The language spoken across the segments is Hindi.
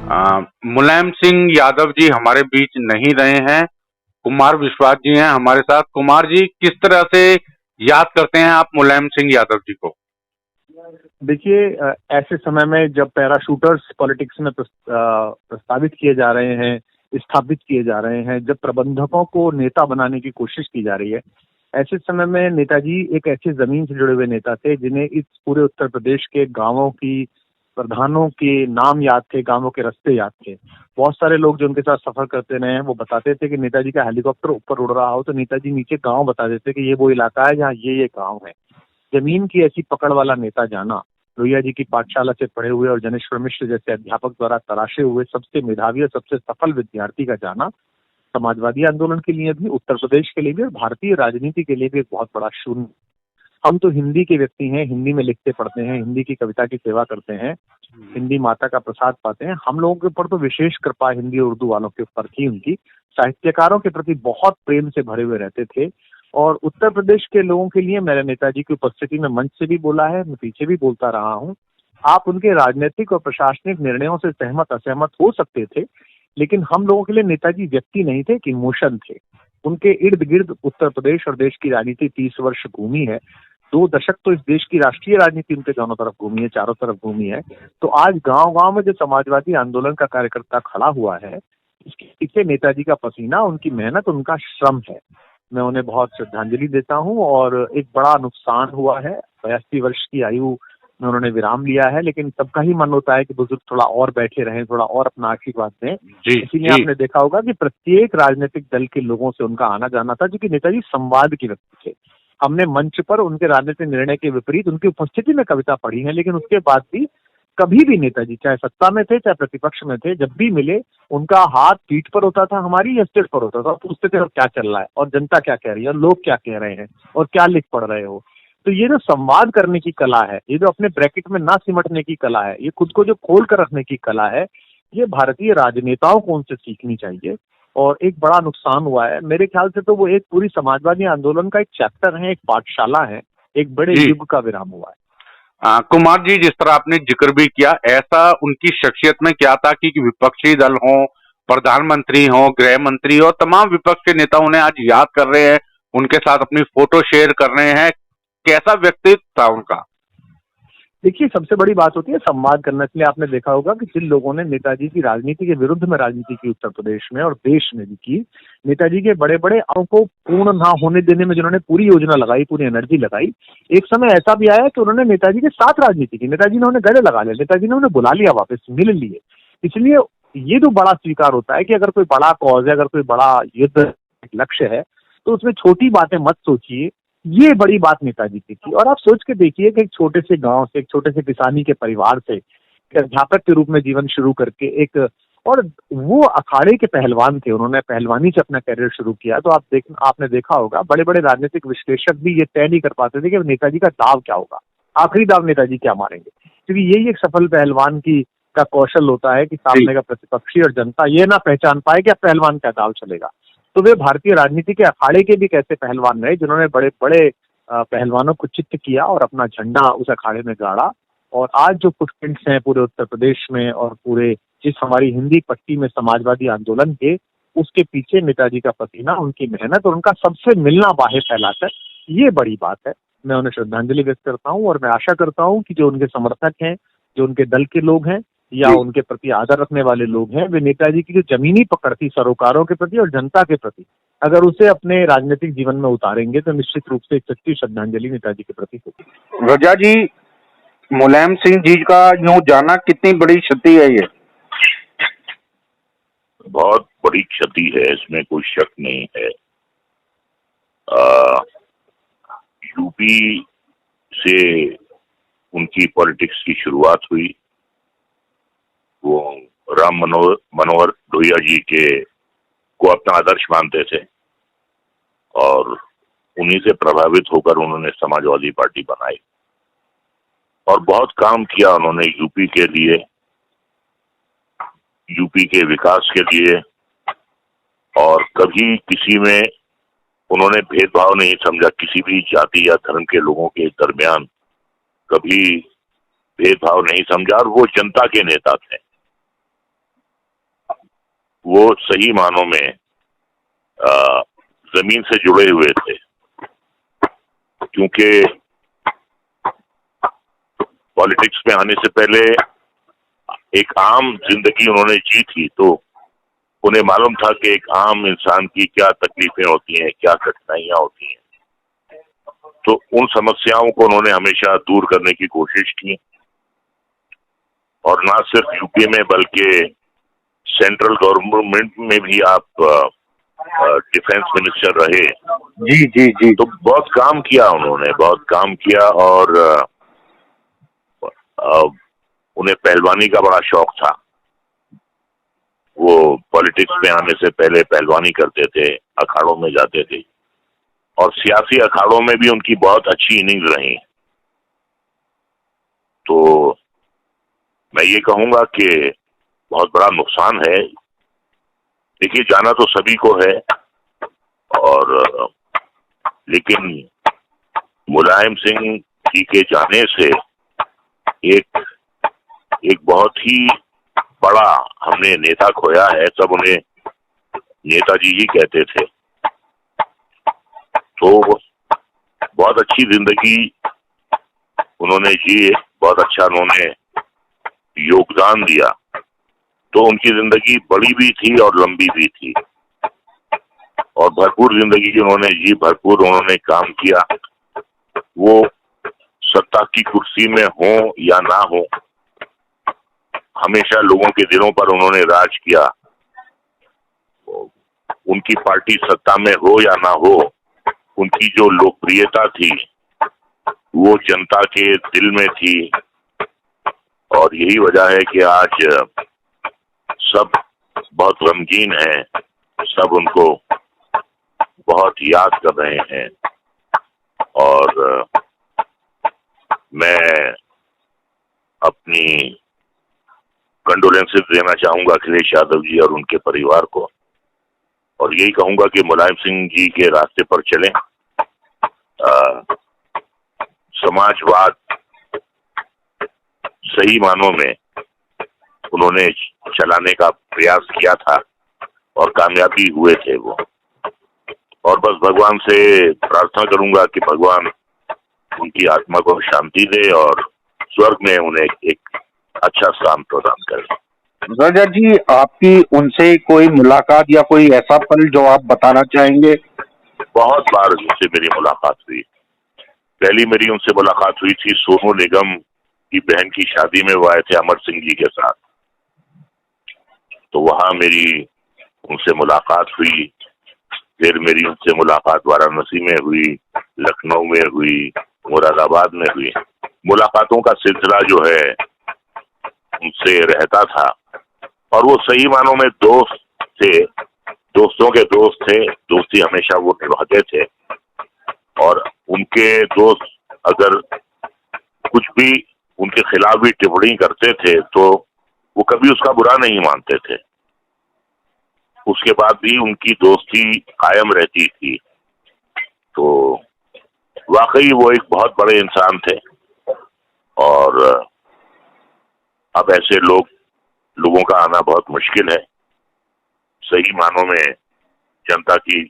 मुलायम सिंह यादव जी हमारे बीच नहीं रहे हैं। कुमार विश्वास जी हैं हमारे साथ। कुमार जी, किस तरह से याद करते हैं आप मुलायम सिंह यादव जी को? देखिए, ऐसे समय में जब पैराशूटर्स पॉलिटिक्स में प्रस्तावित किए जा रहे हैं, स्थापित किए जा रहे हैं, जब प्रबंधकों को नेता बनाने की कोशिश की जा रही है, ऐसे समय में नेताजी एक ऐसी जमीन से जुड़े हुए नेता थे जिन्हें इस पूरे उत्तर प्रदेश के गांवों की प्रधानों के नाम याद थे, गांवों के रास्ते याद थे। बहुत सारे लोग जो उनके साथ सफर करते रहे हैं वो बताते थे कि नेताजी का हेलीकॉप्टर ऊपर उड़ रहा हो तो नेताजी नीचे गांव बता देते कि ये वो इलाका है जहाँ ये गांव है। जमीन की ऐसी पकड़ वाला नेता जाना, लोहिया जी की पाठशाला से पढ़े हुए और जनेश्वर मिश्र जैसे अध्यापक द्वारा तराशे हुए सबसे मेधावी और सबसे सफल विद्यार्थी का जाना, समाजवादी आंदोलन के लिए भी, उत्तर प्रदेश के लिए भी और भारतीय राजनीति के लिए भी एक बहुत बड़ा शून्य। हम तो हिंदी के व्यक्ति हैं, हिंदी में लिखते पढ़ते हैं, हिंदी की कविता की सेवा करते हैं, हिंदी माता का प्रसाद पाते हैं। हम लोगों के ऊपर तो विशेष कृपा हिंदी और उर्दू वालों के ऊपर थी उनकी। साहित्यकारों के प्रति बहुत प्रेम से भरे हुए रहते थे। और उत्तर प्रदेश के लोगों के लिए मेरे नेताजी की उपस्थिति में मंच से भी बोला है, मैं पीछे भी बोलता रहा हूँ। आप उनके राजनीतिक और प्रशासनिक निर्णयों से सहमत असहमत हो सकते थे, लेकिन हम लोगों के लिए नेताजी व्यक्ति नहीं थे, एक इमोशन थे। उनके इर्द गिर्द उत्तर प्रदेश और देश की राजनीति 30 वर्ष घूमी है। 2 दशक तो इस देश की राष्ट्रीय राजनीति उनके दोनों तरफ घूमी है, चारों तरफ घूमी है। तो आज गांव गांव में जो समाजवादी आंदोलन का कार्यकर्ता खड़ा हुआ है, इसके पीछे नेताजी का पसीना, उनकी मेहनत, उनका श्रम है। मैं उन्हें बहुत श्रद्धांजलि देता हूँ। और एक बड़ा नुकसान हुआ है, 82 वर्ष की आयु में उन्होंने विराम लिया है, लेकिन सबका ही मन होता है कि बुजुर्ग थोड़ा और बैठे रहें, थोड़ा और अपना आशीर्वाद दें। जी इसीलिए जी। आपने देखा होगा कि प्रत्येक राजनीतिक दल के लोगों से उनका आना जाना था, क्योंकि नेताजी संवाद के व्यक्ति थे। हमने मंच पर उनके राजनीतिक निर्णय के विपरीत उनकी उपस्थिति में कविता पढ़ी है, लेकिन उसके बाद भी कभी भी नेताजी चाहे सत्ता में थे चाहे प्रतिपक्ष में थे, जब भी मिले उनका हाथ पीठ पर होता था हमारी, या सिर पर होता था। पूछते थे और क्या चल रहा है, और जनता क्या कह रही है, और लोग क्या कह रहे हैं, और क्या लिख पढ़ रहे हो। तो ये जो संवाद करने की कला है, ये जो अपने ब्रैकेट में ना सिमटने की कला है, ये खुद को जो खोल कर रखने की कला है, ये भारतीय राजनेताओं को उनसे सीखनी चाहिए। और एक बड़ा नुकसान हुआ है मेरे ख्याल से, तो वो एक पूरी समाजवादी आंदोलन का एक चैप्टर है, एक पाठशाला है, एक बड़े जी। युग का विराम हुआ है। कुमार जी, जिस तरह आपने जिक्र भी किया, ऐसा उनकी शख्सियत में क्या था कि विपक्षी दल हो, प्रधानमंत्री हो, गृह मंत्री हो, तमाम विपक्ष के नेता उन्हें आज याद कर रहे हैं, उनके साथ अपनी फोटो शेयर कर रहे हैं। कैसा व्यक्तित्व था उनका? देखिए, सबसे बड़ी बात होती है संवाद करना। इसलिए आपने देखा होगा कि जिन लोगों ने नेताजी की राजनीति के विरुद्ध में राजनीति की उत्तर प्रदेश में और देश में भी की, नेताजी के बड़े बड़े अंकों को पूर्ण ना होने देने में जिन्होंने पूरी योजना लगाई, पूरी एनर्जी लगाई, एक समय ऐसा भी आया कि उन्होंने नेताजी के साथ राजनीति की। नेताजी ने उन्हें गले लगा लिया, नेताजी ने उन्हें बुला लिया, वापस मिल लिए। इसलिए ये जो बड़ा स्वीकार होता है कि अगर कोई बड़ा कॉज है, अगर कोई बड़ा युद्ध लक्ष्य है, तो उसमें छोटी बातें मत सोचिए। ये बड़ी बात नेताजी की थी। और आप सोच के देखिए कि एक छोटे से गांव से, एक छोटे से किसानी के परिवार से, एक अध्यापक के रूप में जीवन शुरू करके, एक, और वो अखाड़े के पहलवान थे, उन्होंने पहलवानी से अपना करियर शुरू किया। तो आपने देखा होगा बड़े बड़े राजनीतिक विश्लेषक भी ये तय नहीं कर पाते थे कि नेताजी का दाव क्या होगा, आखिरी दाव नेताजी क्या मारेंगे, क्योंकि यही एक सफल पहलवान की का कौशल होता है कि सामने का प्रतिपक्षी और जनता ये ना पहचान पाए कि अब पहलवान का दाव चलेगा। तो वे भारतीय राजनीति के अखाड़े के भी कैसे पहलवान रहे, जिन्होंने बड़े बड़े पहलवानों को चित्त किया और अपना झंडा उस अखाड़े में गाड़ा। और आज जो फुटप्रिंट्स हैं पूरे उत्तर प्रदेश में और पूरे जिस हमारी हिंदी पट्टी में समाजवादी आंदोलन के, उसके पीछे नेताजी का पसीना, उनकी मेहनत और उनका सबसे मिलना बाहें फैलाकर, ये बड़ी बात है। मैं उन्हें श्रद्धांजलि व्यक्त करता हूँ और मैं आशा करता हूँ कि जो उनके समर्थक हैं, जो उनके दल के लोग हैं या उनके प्रति आदर रखने वाले लोग हैं, वे नेताजी की जो जमीनी पकड़ थी सरोकारों के प्रति और जनता के प्रति, अगर उसे अपने राजनीतिक जीवन में उतारेंगे तो निश्चित रूप से एक सच्ची श्रद्धांजलि नेताजी के प्रति होगी। रजा जी, मुलायम सिंह जी का यूं जाना कितनी बड़ी क्षति है ये? बहुत बड़ी क्षति है, इसमें कोई शक नहीं है। यूपी से उनकी पॉलिटिक्स की शुरुआत हुई। वो राम मनोहर लोहिया जी के को अपना आदर्श मानते थे और उन्हीं से प्रभावित होकर उन्होंने समाजवादी पार्टी बनाई और बहुत काम किया उन्होंने यूपी के लिए, यूपी के विकास के लिए। और कभी किसी में उन्होंने भेदभाव नहीं समझा, किसी भी जाति या धर्म के लोगों के दरमियान कभी भेदभाव नहीं समझा, और वो जनता के नेता थे। वो सही मानों में जमीन से जुड़े हुए थे, क्योंकि पॉलिटिक्स में आने से पहले एक आम जिंदगी उन्होंने जी थी, तो उन्हें मालूम था कि एक आम इंसान की क्या तकलीफें होती हैं, क्या कठिनाइयां होती हैं। तो उन समस्याओं को उन्होंने हमेशा दूर करने की कोशिश की, और ना सिर्फ यूपी में बल्कि सेंट्रल गवर्नमेंट में भी आप डिफेंस मिनिस्टर रहे। जी जी जी। तो बहुत काम किया उन्होंने, बहुत काम किया, और उन्हें पहलवानी का बड़ा शौक था। वो पॉलिटिक्स में आने से पहले पहलवानी करते थे, अखाड़ों में जाते थे, और सियासी अखाड़ों में भी उनकी बहुत अच्छी इनिंग्स रही। तो मैं ये कहूंगा कि बहुत बड़ा नुकसान है। देखिए, जाना तो सभी को है, और लेकिन मुलायम सिंह जी के जाने से एक बहुत ही बड़ा हमने नेता खोया है। सब उन्हें नेताजी ही कहते थे। तो बहुत अच्छी जिंदगी उन्होंने जी, बहुत अच्छा उन्होंने योगदान दिया। तो उनकी जिंदगी बड़ी भी थी और लंबी भी थी, और भरपूर जिंदगी उन्होंने जी, भरपूर उन्होंने काम किया। वो सत्ता की कुर्सी में हो या ना हो, हमेशा लोगों के दिलों पर उन्होंने राज किया। उनकी पार्टी सत्ता में हो या ना हो, उनकी जो लोकप्रियता थी वो जनता के दिल में थी, और यही वजह है कि आज सब बहुत गमगीन हैं, सब उनको बहुत याद कर रहे हैं। और मैं अपनी कंडोलेंसेस देना चाहूंगा अखिलेश यादव जी और उनके परिवार को, और यही कहूंगा कि मुलायम सिंह जी के रास्ते पर चलें। समाजवाद सही मानों में उन्होंने चलाने का प्रयास किया था, और कामयाबी हुए थे वो। और बस भगवान से प्रार्थना करूंगा कि भगवान उनकी आत्मा को शांति दे और स्वर्ग में उन्हें एक अच्छा स्थान प्रदान करे। रजत जी, आपकी उनसे कोई मुलाकात या कोई ऐसा पल जो आप बताना चाहेंगे? बहुत बार उनसे मेरी मुलाकात हुई। पहली मेरी उनसे मुलाकात हुई थी सोनू निगम की बहन की शादी में, वो आए थे अमर सिंह जी के साथ। तो वहां मेरी उनसे मुलाकात हुई। फिर मेरी उनसे मुलाकात वाराणसी में हुई, लखनऊ में हुई, मुरादाबाद में हुई। मुलाकातों का सिलसिला जो है उनसे रहता था, और वो सही मानों में दोस्त थे, दोस्तों के दोस्त थे। दोस्ती हमेशा वो निभाते थे, और उनके दोस्त अगर कुछ भी उनके खिलाफ भी टिप्पणी करते थे तो वो कभी उसका बुरा नहीं मानते थे। उसके बाद भी उनकी दोस्ती कायम रहती थी। तो वाकई वो एक बहुत बड़े इंसान थे, और अब ऐसे लोगों का आना बहुत मुश्किल है। सही मानों में जनता की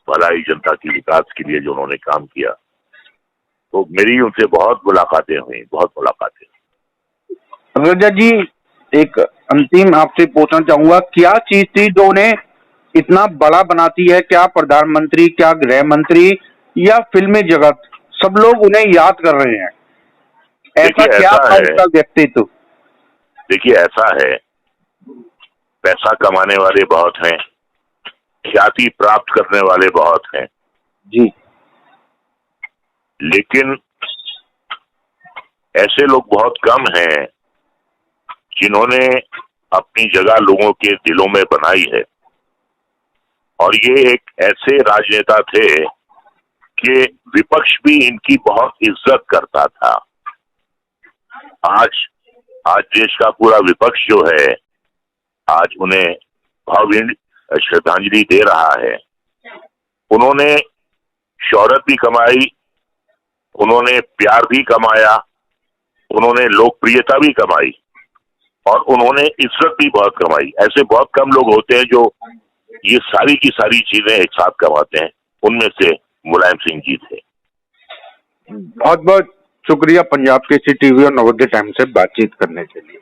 भलाई, जनता की विकास के लिए जो उन्होंने काम किया, तो मेरी उनसे बहुत मुलाकातें हुई, बहुत मुलाकातें। रजत जी, एक अंतिम आपसे पूछना चाहूंगा, क्या चीज थी जो उन्हें इतना बड़ा बनाती है? क्या प्रधानमंत्री, क्या गृह मंत्री, या फिल्मी जगत, सब लोग उन्हें याद कर रहे हैं? ऐसा क्या था उनका व्यक्तित्व? देखिए, ऐसा है, पैसा कमाने वाले बहुत हैं, ख्याति प्राप्त करने वाले बहुत हैं जी, लेकिन ऐसे लोग बहुत कम हैं जिन्होंने अपनी जगह लोगों के दिलों में बनाई है। और ये एक ऐसे राजनेता थे कि विपक्ष भी इनकी बहुत इज्जत करता था। आज देश का पूरा विपक्ष जो है, आज उन्हें भावभीनी श्रद्धांजलि दे रहा है। उन्होंने शोहरत भी कमाई, उन्होंने प्यार भी कमाया, उन्होंने लोकप्रियता भी कमाई, और उन्होंने इज्जत भी बहुत कमाई। ऐसे बहुत कम लोग होते हैं जो ये सारी की सारी चीजें एक साथ कमाते हैं, उनमें से मुलायम सिंह जी थे। बहुत बहुत शुक्रिया पंजाब केसरी टीवी और नवोदय टाइम्स से बातचीत करने के लिए।